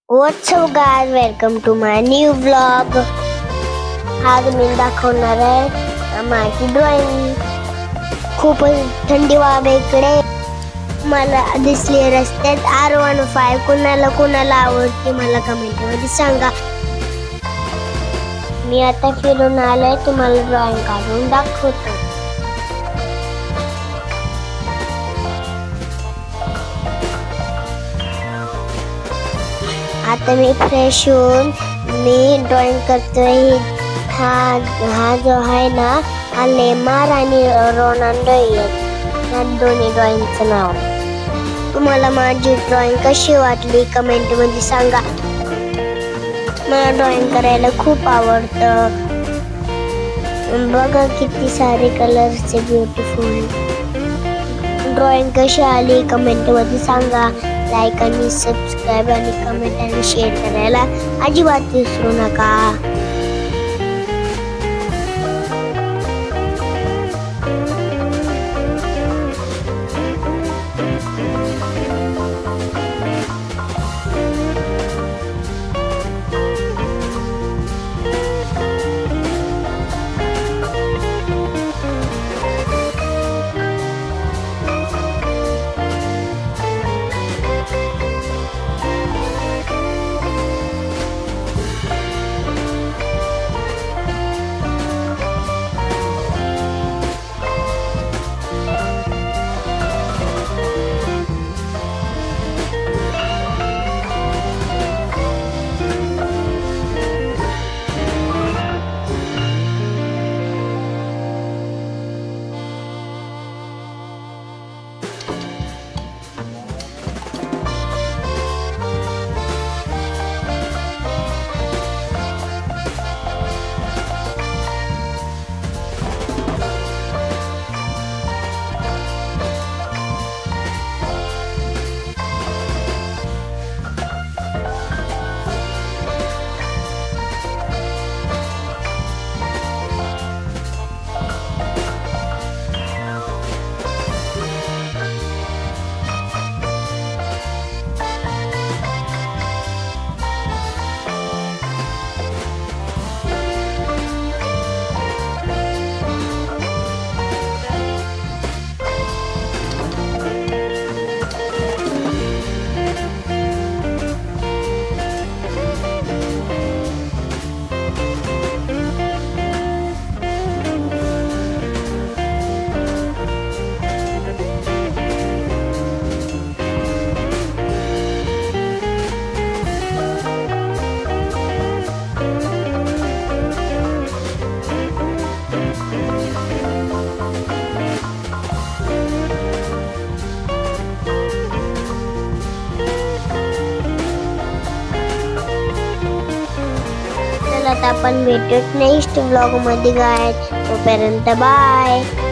What's up guys, welcome to my new vlog. आज मी दाखवणार आहे माझी ड्रॉइंग. खूप थंडी वाजते इकडे. मला दिसली रस्त्यात R15 कुणाला आवडते मला कमेंट मध्ये सांगा. मी आता फिरून आलोय, तुम्हाला ड्रॉइंग काढून दाखवतो. आता मी फ्रेश होऊन मी ड्रॉइंग करतोय. हा जो आहे ना, हा नेमार आणि रोनाल्डो या दोन्ही ड्रॉइंगचं नाव. तुम्हाला माझी ड्रॉइंग कशी वाटली कमेंट मध्ये सांगा. मला ड्रॉइंग करायला खूप आवडतं. बघा किती सारे कलर्सचे ब्युटिफुल. ड्रॉइंग कशी आली कमेंट मध्ये सांगा. लाईक आणि सबस्क्राईब आणि कमेंट आणि शेअर करायला अजिबात विसरू नका. आता आपण भेटूच नेक्स्ट व्लॉग मध्ये गाय. तोपर्यंत बाय.